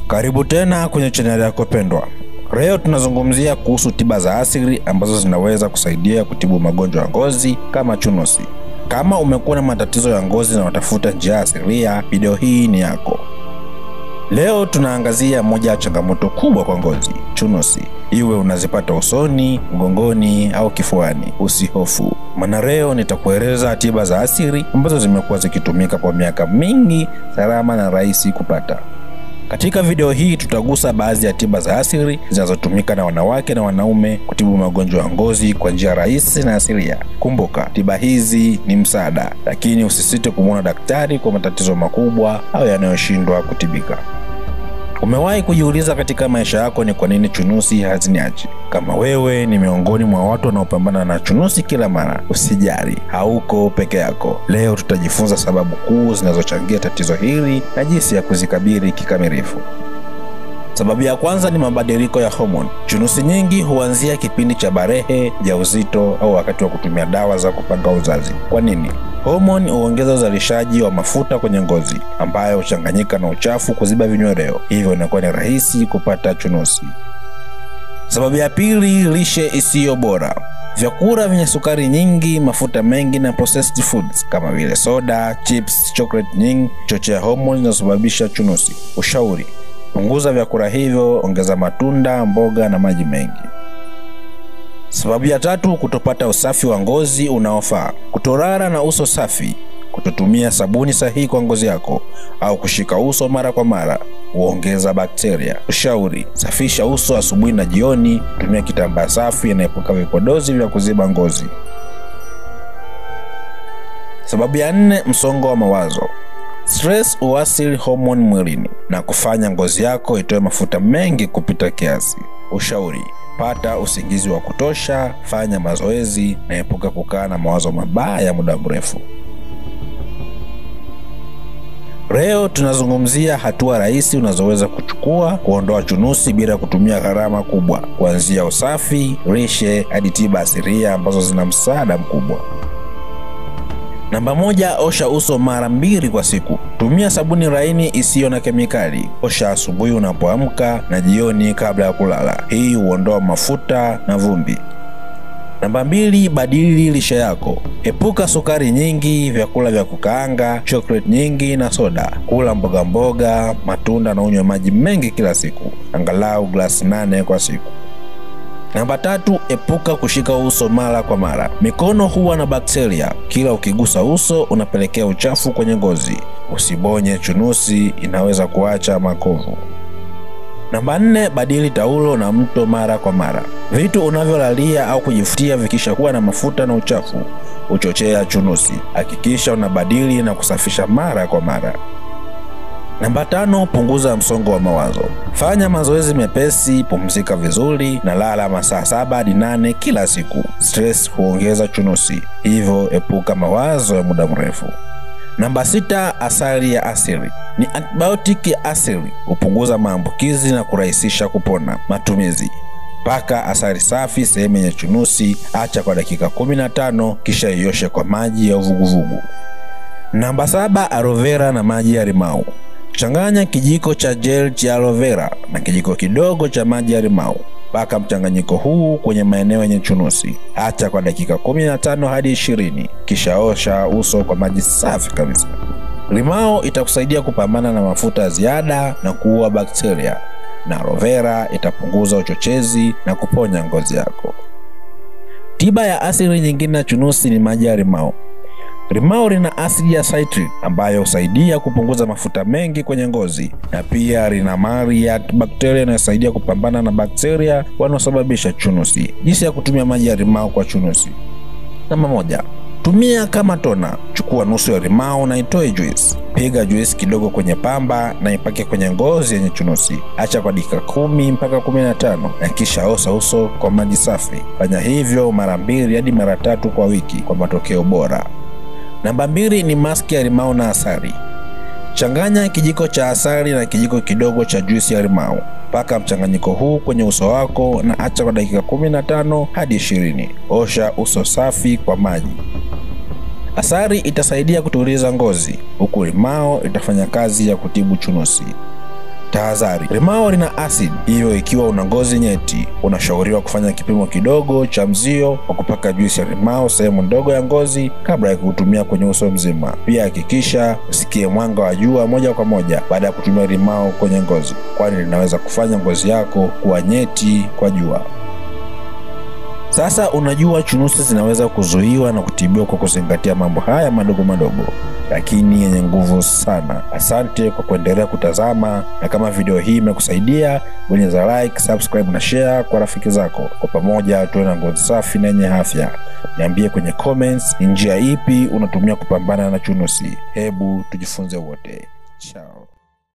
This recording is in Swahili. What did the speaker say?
Karibu tena kwenye channel yako pendwa. Leo tunazungumzia kuhusu tiba za asili ambazo zinaweza kusaidia kutibu magonjwa ya ngozi kama chunusi. Kama umekuwa na matatizo ya ngozi na unatafuta njia asilia, video hii ni yako. Leo tunaangazia moja ya changamoto kubwa kwa ngozi, chunusi. Iwe unazipata usoni, mgongoni au kifuani, usihofu. Maana leo nitakueleza tiba za asili ambazo zimekuwa zikitumika kwa miaka mingi, salama na rahisi kupata. Katika video hii tutagusa baadhi ya tiba za asili zinazotumika na wanawake na wanaume kutibu magonjwa ya ngozi kwa njia rahisi na asilia. Kumbuka, tiba hizi ni msaada, lakini usisite kumwona daktari kwa matatizo makubwa au yanayoshindwa kutibika. Umewahi kujiuliza katika maisha yako ni kwa nini chunusi haziniachi? Kama wewe ni miongoni mwa watu wanaopambana na chunusi kila mara, usijali, hauko peke yako. Leo tutajifunza sababu kuu zinazochangia tatizo hili na jinsi ya kuzikabili kikamilifu. Sababu ya kwanza ni mabadiliko ya homoni. Chunusi nyingi huanzia kipindi cha barehe, ujauzito au wakati wa kutumia dawa za kupanga uzazi. Kwa nini? Homoni huongeza uzalishaji wa mafuta kwenye ngozi ambayo huchanganyika na uchafu kuziba vinyweleo, hivyo inakuwa ni rahisi kupata chunusi. Sababu ya pili, lishe isiyo bora. Vyakula vyenye sukari nyingi, mafuta mengi na processed foods kama vile soda, chips, chocolate nyingi chochea homoni zinazosababisha chunusi. Ushauri: punguza vyakula hivyo, ongeza matunda, mboga na maji mengi. Sababu ya tatu, kutopata usafi wa ngozi unaofaa. Kutorara na uso safi, kutotumia sabuni sahihi kwa ngozi yako au kushika uso mara kwa mara huongeza bakteria. Ushauri: safisha uso asubuhi na jioni, tumia kitambaa safi na epuka vipodozi vya kuziba ngozi. Sababu ya nne, msongo wa mawazo. Stress huathiri homoni mwilini na kufanya ngozi yako itoe mafuta mengi kupita kiasi. Ushauri: pata usingizi wa kutosha, fanya mazoezi na epuka kukaa na mawazo mabaya muda mrefu. Leo tunazungumzia hatua rahisi unazoweza kuchukua kuondoa chunusi bila kutumia gharama kubwa, kuanzia usafi, lishe hadi tiba asilia ambazo zina msaada mkubwa. Namba moja, osha uso mara 2 kwa siku. Tumia sabuni laini isiyo na kemikali. Osha asubuhi unapoamka na jioni kabla ya kulala. Hii huondoa mafuta na vumbi. Namba 2, badili lishe yako. Epuka sukari nyingi, vyakula vya kukaanga, chocolate nyingi na soda. Kula mboga, matunda na unywe maji mengi kila siku, angalau glasi 8 kwa siku. Namba 3, epuka kushika uso mara kwa mara. Mikono huwa na bakteria. Kila ukigusa uso unapelekea uchafu kwenye ngozi. Usibonye chunusi, inaweza kuacha makovu. Namba 4, badili taulo na mto mara kwa mara. Vitu unavyolalia au kujifutia vikishakuwa na mafuta na uchafu huchochea chunusi. Hakikisha unabadili na kusafisha mara kwa mara. Namba 5, punguza msongo wa mawazo. Fanya mazoezi mepesi, pumzika vizuri na lala masaa 7 hadi 8 kila siku. Stress huongeza chunusi, hivyo epuka mawazo ya muda mrefu. Namba 6, asali ya asili. Ni antibiotic ya asili, hupunguza maambukizi na kurahisisha kupona. Matumizi: paka asali safi sehemu yenye chunusi, acha kwa dakika 15 kisha ioshe kwa maji ya uvuguvugu. Namba 7, aloe vera na maji ya limau. Changanya kijiko cha gel cha aloe vera na kijiko kidogo cha maji ya limau. Paka mchanganyiko huu kwenye maeneo yenye chunusi. Acha kwa dakika 15 hadi 20 kisha osha uso kwa maji safi kabisa. Limau itakusaidia kupambana na mafuta ya ziada na kuua bakteria, na aloe vera itapunguza uchochezi na kuponya ngozi yako. Tiba ya asili nyingine ya chunusi ni maji ya limau. Limau lina asidi ya citric ambayo husaidia kupunguza mafuta mengi kwenye ngozi, na pia lina mali ya bakteria inayosaidia kupambana na bakteria wanaosababisha chunusi. Jinsi ya kutumia maji ya limau kwa chunusi: namba 1, tumia kama tona. Chukua nusu ya limau na itoe juice. Piga juice kidogo kwenye pamba na ipake kwenye ngozi yenye chunusi. Acha kwa dakika 10 mpaka 15 na kisha osha uso kwa maji safi. Fanya hivyo mara 2 hadi mara 3 kwa wiki kwa matokeo bora. Namba 2 ni maski ya limau na asali. Changanya kijiko cha asali na kijiko kidogo cha juisi ya limau. Paka mchanganyiko huu kwenye uso wako na acha kwa dakika 15 hadi 20. Osha uso safi kwa maji. Asali itasaidia kutuliza ngozi, huku limao itafanya kazi ya kutibu chunusi. Tahadhari: limao lina asidi, hivyo ikiwa una ngozi nyeti, unashauriwa kufanya kipimo kidogo cha mzio kwa kupaka juisi ya limao sehemu ndogo ya ngozi kabla ya kutumia kwenye uso mzima. Pia hakikisha usikie mwanga wa jua moja kwa moja baada ya kutumia limao kwenye ngozi, kwani linaweza kufanya ngozi yako kuwa nyeti kwa jua. Sasa unajua chunusi zinaweza kuzuiwa na kutibiwa kwa kuzingatia mambo haya madogo madogo lakini yenye nguvu sana. Asante kwa kuendelea kutazama, na kama video hii imekusaidia, bonyeza like, subscribe na share kwa rafiki zako. Kwa pamoja tuwe na ngozi safi na yenye afya. Niambie kwenye comments ni njia ipi unatumia kupambana na chunusi. Hebu tujifunze wote. Ciao.